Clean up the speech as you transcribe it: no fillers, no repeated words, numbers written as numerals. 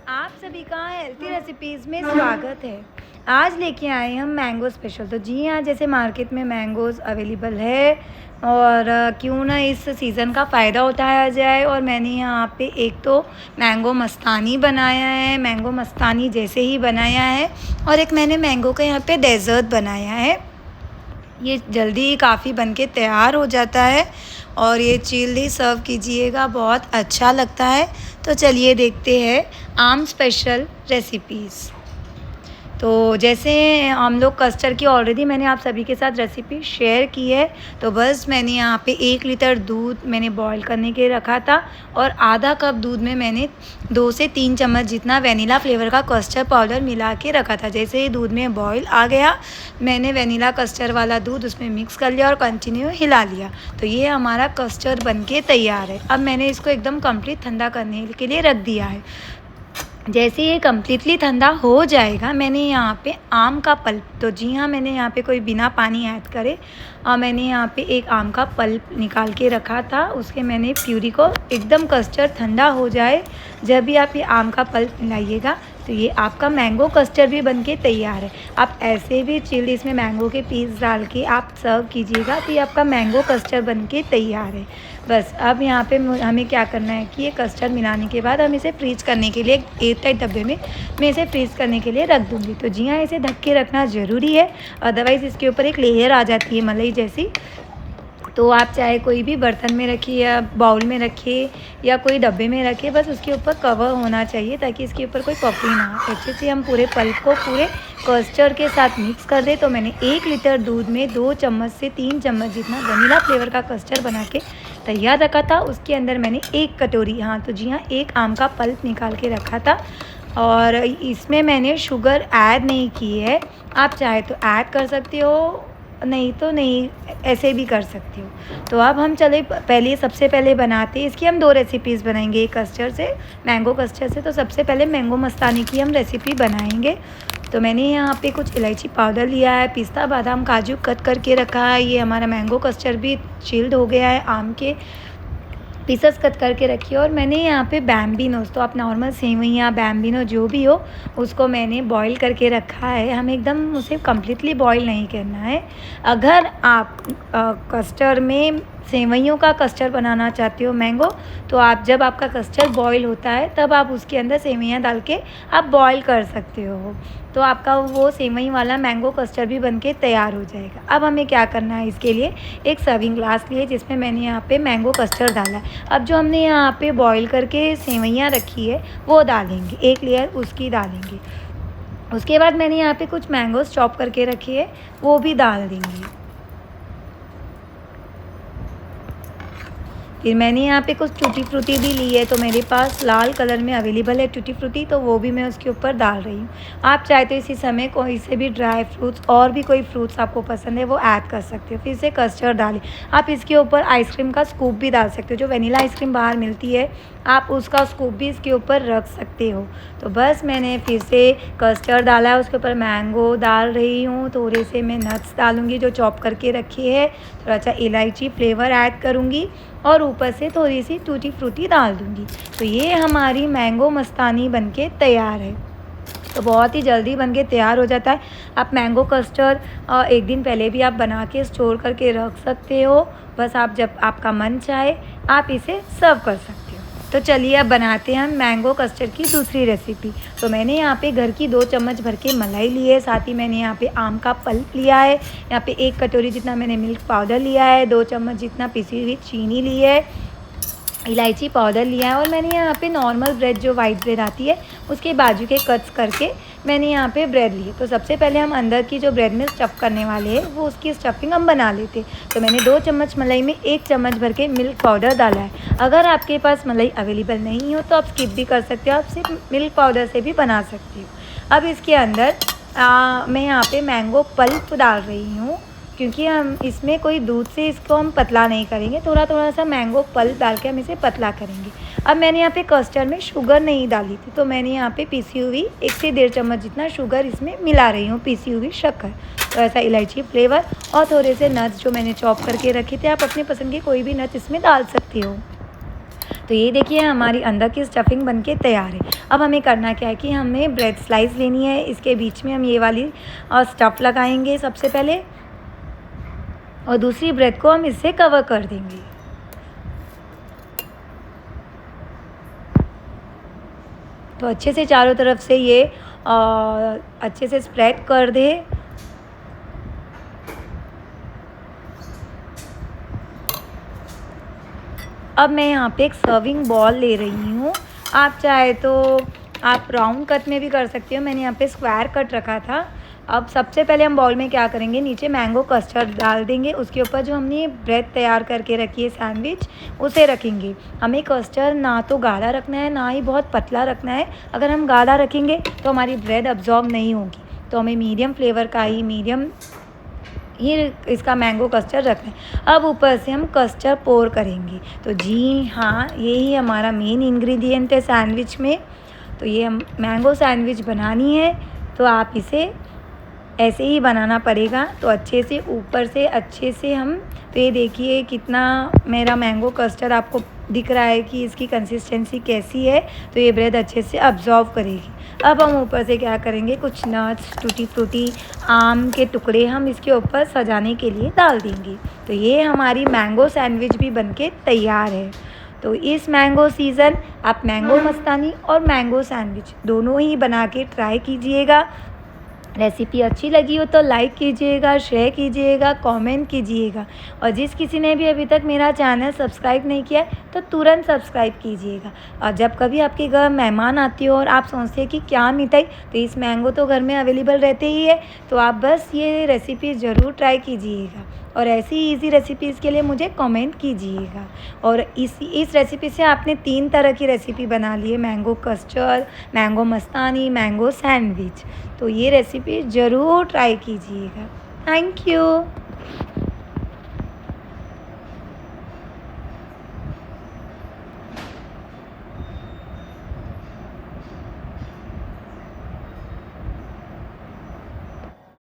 आप सभी का हेल्थी रेसिपीज़ में स्वागत है। आज लेके आए हम मैंगो स्पेशल। तो जी हाँ, जैसे मार्केट में मैंगोज़ अवेलेबल है और क्यों ना इस सीज़न का फ़ायदा उठाया जाए। और मैंने यहाँ पे एक तो मैंगो मस्तानी बनाया है, मैंगो मस्तानी जैसे ही बनाया है, और एक मैंने मैंगो का यहाँ पे डेज़र्ट बनाया है। ये जल्दी ही काफ़ी बनके तैयार हो जाता है और ये चिल्ड ही सर्व कीजिएगा, बहुत अच्छा लगता है। तो चलिए देखते हैं आम स्पेशल रेसिपीज़। तो जैसे हम लोग कस्टर्ड की ऑलरेडी मैंने आप सभी के साथ रेसिपी शेयर की है। तो बस मैंने यहाँ पे 1 लीटर दूध मैंने बॉईल करने के रखा था और आधा कप दूध में मैंने 2 से 3 चम्मच जितना वेनिला फ्लेवर का कस्टर्ड पाउडर मिला के रखा था। जैसे ही दूध में बॉईल आ गया, मैंने वेनिला कस्टर्ड वाला दूध उसमें मिक्स कर लिया और कंटिन्यू हिला लिया। तो ये हमारा कस्टर्ड बनके तैयार है। अब मैंने इसको एकदम कंप्लीट ठंडा करने के लिए रख दिया है। जैसे ये कम्प्लीटली ठंडा हो जाएगा, मैंने यहाँ पे आम का पल्प, तो जी हाँ, मैंने यहाँ पे कोई बिना पानी ऐड करे मैंने यहाँ पे एक आम का पल्प निकाल के रखा था। उसके मैंने प्यूरी को एकदम कस्टर्ड ठंडा हो जाए, जब भी आप ये आम का पल्प मिलाइएगा तो ये आपका मैंगो कस्टर्ड भी बनके तैयार है। आप ऐसे भी चिल्ड इसमें मैंगो के पीस डाल के आप सर्व कीजिएगा तो ये आपका मैंगो कस्टर्ड बनके तैयार है। बस अब यहाँ पे हमें क्या करना है कि ये कस्टर्ड मिलाने के बाद हम इसे फ्रीज करने के लिए एक एयरटाइट डब्बे में मैं इसे फ्रीज करने के लिए रख दूँगी। तो जी हाँ, इसे ढक के रखना ज़रूरी है, अदरवाइज़ इसके ऊपर एक लेयर आ जाती है मलाई जैसी। तो आप चाहे कोई भी बर्तन में रखिए या बाउल में रखिए या कोई डब्बे में रखिए, बस उसके ऊपर कवर होना चाहिए ताकि इसके ऊपर कोई पपड़ी ना हो। अच्छे से हम पूरे पल्प को पूरे कस्टर्ड के साथ मिक्स कर दें। तो मैंने 1 लीटर दूध में 2 चम्मच से 3 चम्मच जितना वनीला फ्लेवर का कस्टर्ड बना के तैयार रखा था। उसके अंदर मैंने 1 कटोरी, हाँ तो जी हाँ, 1 आम का पल्प निकाल के रखा था और इसमें मैंने शुगर ऐड नहीं की है। आप चाहे तो ऐड कर सकते हो, नहीं तो नहीं, ऐसे भी कर सकती हो। तो अब हम चले पहले सबसे पहले बनाते हैं। इसकी हम 2 रेसिपीज़ बनाएंगे, एक कस्टर्ड से, मैंगो कस्टर्ड से। तो सबसे पहले मैंगो मस्तानी की हम रेसिपी बनाएंगे। तो मैंने यहाँ पे कुछ इलायची पाउडर लिया है, पिस्ता बादाम काजू कट करके रखा है। ये हमारा मैंगो कस्टर्ड भी चिल्ड हो गया है, आम के पीसेस कट करके रखी है। और मैंने यहाँ पे बैम्बिनोज, तो आप नॉर्मल सेवइयाँ बैम्बिनो जो भी हो उसको मैंने बॉईल करके रखा है। हमें एकदम उसे कम्प्लीटली बॉईल नहीं करना है। अगर आप कस्टर्ड में सेवइयों का कस्टर्ड बनाना चाहते हो मैंगो, तो आप जब आपका कस्टर्ड बॉईल होता है तब आप उसके अंदर सेवइयाँ डाल के आप बॉईल कर सकते हो। तो आपका वो सेवई वाला मैंगो कस्टर्ड भी बनके तैयार हो जाएगा। अब हमें क्या करना है, इसके लिए एक सर्विंग ग्लास लिए जिसमें मैंने यहाँ पे मैंगो कस्टर्ड डाला है। अब जो हमने यहाँ पे बॉईल करके सेवइयाँ रखी है वो डालेंगे, एक लेयर उसकी डालेंगे। उसके बाद मैंने यहाँ पे कुछ मैंगोज़ चॉप करके रखी है, वो भी डाल देंगे। फिर मैंने यहाँ पे कुछ टूटी फ्रूटी भी ली है, तो मेरे पास लाल कलर में अवेलेबल है टूटी फ्रूटी, तो वो भी मैं उसके ऊपर डाल रही हूँ। आप चाहे तो इसी समय कोई से भी ड्राई फ्रूट्स और भी कोई फ्रूट्स आपको पसंद है वो ऐड कर सकते हो। फिर से कस्टर्ड डालें। आप इसके ऊपर आइसक्रीम का स्कूप भी डाल सकते हो, जो वनीला आइसक्रीम बाहर मिलती है आप उसका स्कूप भी इसके ऊपर रख सकते हो। तो बस मैंने फिर से कस्टर्ड डाला है, उसके ऊपर मैंगो डाल रही हूँ, थोड़े से मैं नट्स डालूँगी जो चॉप करके रखे है, थोड़ा सा इलायची फ्लेवर ऐड करूँगी और ऊपर से थोड़ी सी टूटी फ्रूटी डाल दूँगी। तो ये हमारी मैंगो मस्तानी बनके तैयार है। तो बहुत ही जल्दी बनके तैयार हो जाता है। आप मैंगो कस्टर्ड एक दिन पहले भी आप बना के स्टोर करके रख सकते हो। बस आप जब आपका मन चाहे आप इसे सर्व कर सकते हो। तो चलिए अब बनाते हैं हम मैंगो कस्टर्ड की दूसरी रेसिपी। तो मैंने यहाँ पे घर की 2 चम्मच भर के मलाई ली है, साथ ही मैंने यहाँ पे आम का पल्प लिया है, यहाँ पे 1 कटोरी जितना मैंने मिल्क पाउडर लिया है, 2 चम्मच जितना पिसी हुई चीनी ली है, इलायची पाउडर लिया है। और मैंने यहाँ पे नॉर्मल ब्रेड जो वाइट ब्रेड आती है उसके बाजू के कट्स करके मैंने यहाँ पे ब्रेड ली। तो सबसे पहले हम अंदर की जो ब्रेड में स्टफ़ करने वाले हैं वो उसकी स्टफिंग हम बना लेते। तो मैंने 2 चम्मच मलाई में 1 चम्मच भर के मिल्क पाउडर डाला है। अगर आपके पास मलाई अवेलेबल नहीं हो तो आप स्किप भी कर सकते हो, आप सिर्फ मिल्क पाउडर से भी बना सकते हो। अब इसके अंदर मैं यहाँ पे मैंगो पल्प डाल रही हूँ, क्योंकि हम इसमें कोई दूध से इसको हम पतला नहीं करेंगे, थोड़ा थोड़ा सा मैंगो पल्प डाल के हम इसे पतला करेंगे। अब मैंने यहाँ पे कस्टर्ड में शुगर नहीं डाली थी, तो मैंने यहाँ पे पीसी हुई 1 से 1.5 चम्मच जितना शुगर इसमें मिला रही हूँ, पीसी हुई शक्कर। तो ऐसा इलायची फ्लेवर और थोड़े से नट्स जो मैंने चॉप करके रखे थे, आप अपने पसंद के कोई भी नट्स इसमें डाल सकते हो। तो ये देखिए हमारी अंदर की स्टफिंग बनके तैयार है। अब हमें करना क्या है कि हमें ब्रेड स्लाइस लेनी है, इसके बीच में हम ये वाली स्टफ़ लगाएंगे सबसे पहले, और दूसरी ब्रेड को हम इससे कवर कर देंगे। तो अच्छे से चारों तरफ से ये अच्छे से स्प्रेड कर दे। अब मैं यहाँ पे एक सर्विंग बॉल ले रही हूँ। आप चाहे तो आप राउंड कट में भी कर सकते हो, मैंने यहाँ पे स्क्वायर कट रखा था। अब सबसे पहले हम बॉल में क्या करेंगे, नीचे मैंगो कस्टर्ड डाल देंगे, उसके ऊपर जो हमने ब्रेड तैयार करके रखी है सैंडविच, उसे रखेंगे। हमें कस्टर्ड ना तो गाढ़ा रखना है ना ही बहुत पतला रखना है। अगर हम गाढ़ा रखेंगे तो हमारी ब्रेड अब्जॉर्ब नहीं होगी, तो हमें मीडियम फ्लेवर का ही ये इसका मैंगो कस्टर्ड रखना है। अब ऊपर से हम कस्टर्ड पोर करेंगे। तो जी हाँ, यही हमारा मेन इंग्रेडिएंट है सैंडविच में। तो ये हम मैंगो सैंडविच बनानी है तो आप इसे ऐसे ही बनाना पड़ेगा। तो अच्छे से ऊपर से अच्छे से हम, तो ये देखिए कितना मेरा मैंगो कस्टर्ड आपको दिख रहा है कि इसकी कंसिस्टेंसी कैसी है। तो ये ब्रेड अच्छे से अब्जॉर्व करेगी। अब हम ऊपर से क्या करेंगे, कुछ नट्स, टूटी फ्रूटी, आम के टुकड़े हम इसके ऊपर सजाने के लिए डाल देंगे। तो ये हमारी मैंगो सैंडविच भी बनके तैयार है। तो इस मैंगो सीज़न आप मैंगो मस्तानी और मैंगो सैंडविच दोनों ही बना के ट्राई कीजिएगा। रेसिपी अच्छी लगी हो तो लाइक कीजिएगा, शेयर कीजिएगा, कमेंट कीजिएगा, और जिस किसी ने भी अभी तक मेरा चैनल सब्सक्राइब नहीं किया है तो तुरंत सब्सक्राइब कीजिएगा। और जब कभी आपके घर मेहमान आते हो और आप सोचते हैं कि क्या मिठाई, तो इस मैंगो तो घर में अवेलेबल रहते ही है, तो आप बस ये रेसिपी ज़रूर ट्राई कीजिएगा। और ऐसी इजी रेसिपीज़ के लिए मुझे कमेंट कीजिएगा। और इस रेसिपी से आपने 3 तरह की रेसिपी बना ली है, मैंगो कस्टर्ड, मैंगो मस्तानी, मैंगो सैंडविच। तो ये रेसिपी ज़रूर ट्राई कीजिएगा। Thank you.